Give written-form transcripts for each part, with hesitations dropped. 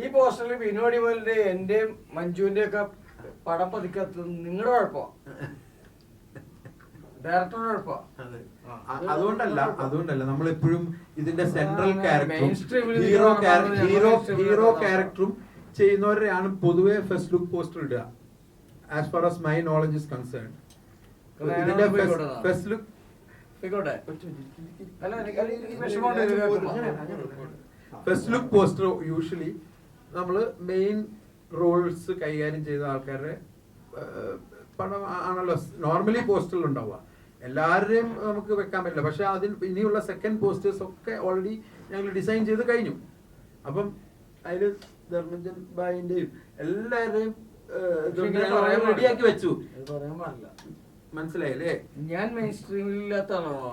ഈ പോസ്റ്ററിൽ ബിനോടി മോലിന്റെ എന്റെയും മഞ്ജുവിന്റെ ഒക്കെ പടം പതിക്കാത്തത് നിങ്ങളുടെ കുഴപ്പമാണ്, ഡയറക്ടറുടെ കുഴപ്പമാണ്. അതുകൊണ്ടല്ല നമ്മളെപ്പോഴും ഇതിന്റെ സെൻട്രൽ ക്യാരക്ടറും ഹീറോ ക്യാരക്ടറും ചെയ്യുന്നവരെയാണ് പൊതുവെ ഫസ്റ്റ് ലുക്ക് പോസ്റ്റർ ഇടുക. As far as my knowledge is concern ഇതിന്റെ ഫസ്റ്റ് ലുക്ക് പോസ്റ്റർ യൂഷ്വലി നമ്മള് മെയിൻ റോൾസ് കൈകാര്യം ചെയ്ത ആൾക്കാരുടെ പടം ആണല്ലോ നോർമലി പോസ്റ്ററിൽ ഉണ്ടാവുക. എല്ലാവരുടെയും നമുക്ക് വെക്കാൻ പറ്റില്ല. പക്ഷെ അതിൽ ഇനിയുള്ള സെക്കൻഡ് പോസ്റ്റേഴ്സ് ഒക്കെ ഓൾറെഡി ഞങ്ങൾ ഡിസൈൻ ചെയ്ത് കഴിഞ്ഞു. അപ്പം അതിൽ ധർമ്മജൻ ഭായിന്റെയും എല്ലാവരുടെയും റെഡിയാക്കി വെച്ചു. മനസ്സിലായില്ലേ? ഞാൻ മെയിൻ സ്ട്രീമിലില്ലാത്ത ആളാണോ,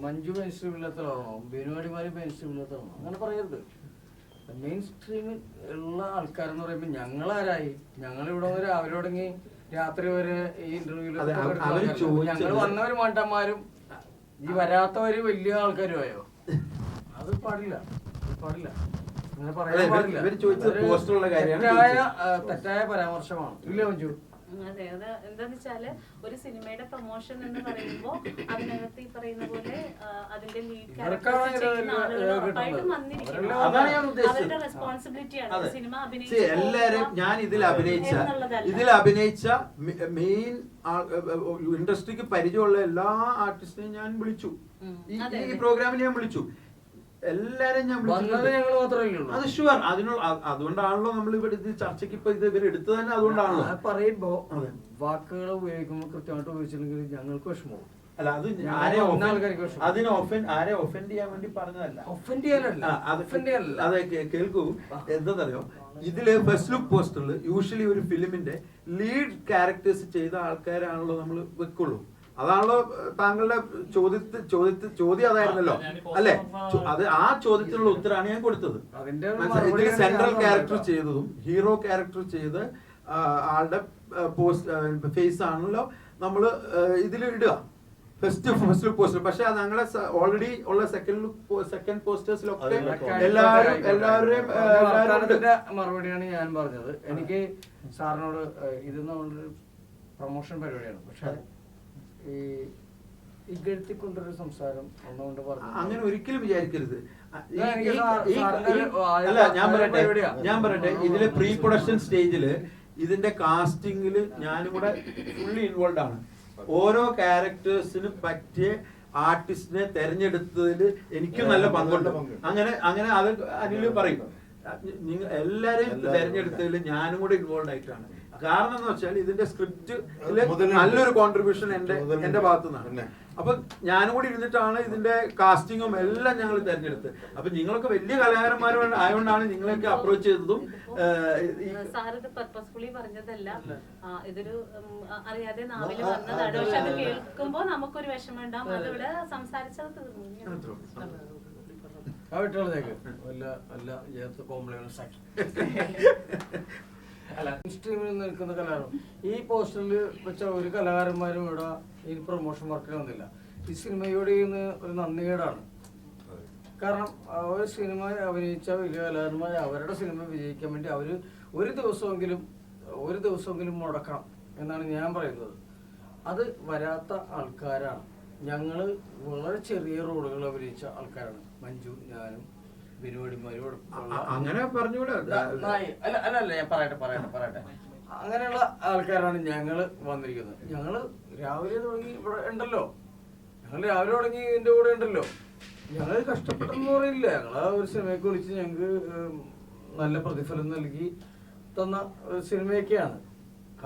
മഞ്ജു മെയിൻ സ്ട്രീമില്ലാത്ത ആളാണോ, ബിനുവാടിമാര് മെയിൻ സ്ട്രീമില്ലാത്ത ആളാണോ? അങ്ങനെ പറയരുത്. മെയിൻ സ്ട്രീമിൽ ഉള്ള ആൾക്കാരെന്ന് പറയുമ്പോൾ ഞങ്ങളാരായി? ഞങ്ങളിവിടെ രാവിലെ തുടങ്ങി രാത്രി വരെ ഈ ഇന്റർവ്യൂല് ഞങ്ങൾ വന്നവര് മണ്ടന്മാരും ഈ വരാത്തവര് വലിയ ആൾക്കാരും ആയോ? അത് പാടില്ല, പാടില്ല, അങ്ങനെ പറയാൻ പാടില്ല. തെറ്റായ പരാമർശമാണ്. ഇല്ല മഞ്ജു? അതെ, അത് എന്താന്ന് വെച്ചാല് ഒരു സിനിമയുടെ പ്രൊമോഷൻ എന്ന് പറയുമ്പോ അതിനകത്ത് ഈ പറയുന്ന പോലെ അതിന്റെ ലീഡ് ക്യാരക്ടേഴ്സ് ചെയ്യുന്ന ആളുകൾ ഉറപ്പായിട്ടും വന്നിരിക്കണം. അവരുടെ റെസ്പോൺസിബിലിറ്റിയാണ് സിനിമ അഭിനയിച്ച എല്ലാരും. ഞാൻ ഇതിൽ അഭിനയിച്ച മെയിൻ ഇൻഡസ്ട്രിക്ക് പരിചയമുള്ള എല്ലാ ആർട്ടിസ്റ്റിനെയും ഞാൻ വിളിച്ചു. ഈ പ്രോഗ്രാമിന് ഞാൻ വിളിച്ചു. എല്ലാരും ഞാൻ അത് ഷുവർ. അതുകൊണ്ടാണല്ലോ നമ്മൾ ഇവിടെ ഇത് ചർച്ചയ്ക്ക് ഇപ്പൊ ഇത് ഇവർ എടുത്തു തന്നെ. അതുകൊണ്ടാണല്ലോ പറയുമ്പോ വാക്കുകൾ ഉപയോഗിക്കുമ്പോൾ കൃത്യമായിട്ട് ഉപയോഗിച്ചില്ലെങ്കിൽ ഞങ്ങൾക്ക് വിഷമവും. അല്ല, അത് ആരെ ഒഫൻഡ് ചെയ്യാൻ വേണ്ടി പറഞ്ഞതല്ല. അതെ, കേൾക്കൂ. എന്താണെന്നറിയോ, ഇതില് ഫസ്റ്റ് ലുക്ക് പോസ്റ്ററിൽ യൂഷ്വലി ഒരു ഫിലിമിന്റെ ലീഡ് ക്യാരക്ടേഴ്സ് ചെയ്ത ആൾക്കാരാണല്ലോ നമ്മൾ വെക്കുള്ളൂ. അതാണല്ലോ താങ്കളുടെ ചോദ്യം അതായിരുന്നല്ലോ അല്ലെ? അത് ആ ചോദ്യത്തിനുള്ള ഉത്തരമാണ് ഞാൻ കൊടുത്തത്. ഇതിൽ സെൻട്രൽ ക്യാരക്ടർ ചെയ്തതും ഹീറോ ക്യാരക്ടർ ചെയ്ത് ആളുടെ ഫേസ് ആണല്ലോ നമ്മള് ഇതിൽ ഇടുക ഫസ്റ്റ് ലുക്ക് പോസ്റ്റർ. പക്ഷെ അത് ഞങ്ങളെ ഓൾറെഡി ഉള്ള സെക്കൻഡ് പോസ്റ്റേഴ്സിലൊക്കെ എല്ലാവരുടെയും മറുപടിയാണ് ഞാൻ പറഞ്ഞത്. എനിക്ക് സാറിനോട് ഇത് നമ്മളൊരു പ്രൊമോഷൻ പരിപാടിയാണ്, പക്ഷെ ഈ ഇകഴ്ത്തിക്കൊണ്ടൊരു സംസാരം ഒന്നുകൊണ്ട് പറഞ്ഞു അങ്ങനെ ഒരിക്കലും വിചാരിക്കരുത്. അല്ല, ഞാൻ പറയട്ടെ ഇതില് പ്രീ പ്രൊഡക്ഷൻ സ്റ്റേജില് ഇതിന്റെ കാസ്റ്റിംഗില് ഞാനും കൂടെ ഫുള്ളി ഇൻവോൾവ് ആണ്. ഓരോ ക്യാരക്ടേഴ്സിന് പറ്റിയ ആർട്ടിസ്റ്റിനെ തെരഞ്ഞെടുത്തതിൽ എനിക്കും നല്ല പങ്കുണ്ട്. അങ്ങനെ അത് അനില് പറയും. നിങ്ങൾ എല്ലാരെയും തെരഞ്ഞെടുത്തതിൽ ഞാനും കൂടെ ഇൻവോൾവ് ആയിട്ടാണ്. കാരണം എന്ന് വെച്ചാൽ ഇതിന്റെ സ്ക്രിപ്റ്റ് നല്ലൊരു കോൺട്രിബ്യൂഷൻ എന്റെ ഭാഗത്തു നിന്നാണ്. അപ്പൊ ഞാനും കൂടി ഇരുന്നിട്ടാണ് ഇതിന്റെ കാസ്റ്റിങ്ങും എല്ലാം ഞങ്ങൾ തെരഞ്ഞെടുത്തത്. അപ്പൊ നിങ്ങളൊക്കെ വലിയ കലാകാരന്മാരും ആയതുകൊണ്ടാണ് നിങ്ങളൊക്കെ അപ്രോച്ച് ചെയ്തതും. സാറിത് പർപ്പസ്ഫുള്ളി പറഞ്ഞതല്ല, ഇതൊരു അറിയാതെ നാവില് വന്നതാണ്. പക്ഷെ അത് കേൾക്കുമ്പോ നമുക്കൊരു വിഷമം ഉണ്ടാവും. അതിവിടെ സംസാരിച്ചത് തീർന്നു. സ്ട്രീമിൽ നിൽക്കുന്ന കലാകാരൻ ഈ പോസ്റ്ററിൽ വെച്ച ഒരു കലാകാരന്മാരും ഇവിടെ ഈ പ്രൊമോഷൻ വർക്കിന് വന്നില്ല. ഈ സിനിമയോട് ചെയ്യുന്ന ഒരു നന്ദികേടാണ്. കാരണം ഒരു സിനിമ അഭിനയിച്ച വലിയ കലാകാരന്മാർ അവരുടെ സിനിമ വിജയിക്കാൻ വേണ്ടി അവർ ഒരു ദിവസമെങ്കിലും മുടക്കണം എന്നാണ് ഞാൻ പറയുന്നത്. അത് വരാത്ത ആൾക്കാരാണ്. ഞങ്ങൾ വളരെ ചെറിയ റോളുകൾ അഭിനയിച്ച ആൾക്കാരാണ്. മഞ്ജു, ഞാനും ബിനുവാടിമാരും. അങ്ങനെ പറഞ്ഞൂടെ? അല്ല, ഞാൻ പറയട്ടെ. അങ്ങനെയുള്ള ആൾക്കാരാണ് ഞങ്ങൾ വന്നിരിക്കുന്നത്. ഞങ്ങള് രാവിലെ തുടങ്ങി ഇവിടെ ഉണ്ടല്ലോ. ഇതിന്റെ കൂടെ ഉണ്ടല്ലോ. ഞങ്ങൾ കഷ്ടപ്പെട്ടെന്ന് പറയില്ല. ഞങ്ങള് ഒരു സിനിമയൊക്കെ വിളിച്ച് ഞങ്ങൾക്ക് നല്ല പ്രതിഫലം നൽകി തന്ന ഒരു സിനിമയൊക്കെയാണ്.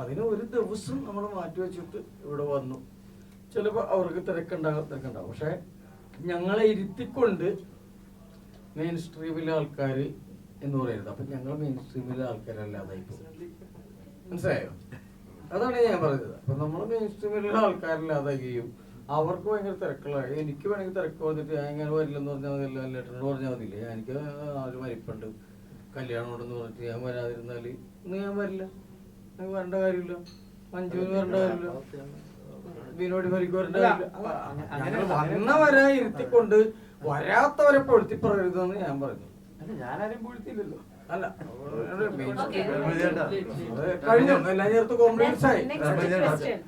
അതിന് ഒരു ദിവസം നമ്മൾ മാറ്റിവെച്ചിട്ട് ഇവിടെ വന്നു. ചിലപ്പോൾ അവർക്ക് തിരക്കുണ്ടാവും. പക്ഷെ ഞങ്ങളെ ഇരുത്തിക്കൊണ്ട് മെയിൻ സ്ട്രീമിലെ ആൾക്കാർ എന്ന് പറയരുത്. അപ്പൊ ഞങ്ങൾ മെയിൻ സ്ട്രീമിലെ ആൾക്കാരല്ലാതായി പോകും. മനസ്സിലായോ? അതാണ് ഞാൻ പറഞ്ഞത്. അപ്പൊ നമ്മൾ മെയിൻ സ്ട്രീമിലുള്ള ആൾക്കാരല്ലാതാകുകയും അവർക്ക് ഭയങ്കര തിരക്കുകളായി. എനിക്ക് വേണമെങ്കിൽ തിരക്ക് വന്നിട്ട് ഞാൻ ഇങ്ങനെ വരില്ലെന്ന് പറഞ്ഞാൽ മതിയല്ലോ, ലെറ്ററിനോട് പറഞ്ഞാൽ മതിയില്ലേ. എനിക്ക് ഒരു മരിപ്പുണ്ട്, കല്യാണം ഉണ്ടെന്ന് പറഞ്ഞിട്ട് ഞാൻ വരാതിരുന്നാല് ഇന്ന് ഞാൻ വരില്ല. എനിക്ക് വരേണ്ട കാര്യമില്ല. മഞ്ജുവിന് വരേണ്ട കാര്യമില്ല. വിനോടി മരിക്ക് വരേണ്ട കാര്യമില്ല. വന്നവരെ ഇരുത്തിക്കൊണ്ട് വരാത്തവരെ പൊഴുത്തി പറയരുതെന്ന് ഞാൻ പറഞ്ഞു. അല്ല ഞാനാരും പൂഴ്ത്തിയില്ലല്ലോ. അല്ല Okay. കഴിഞ്ഞു എല്ലാം ചേർത്ത് കോംപ്ലിമെന്റ്സ് ആയി. Next question.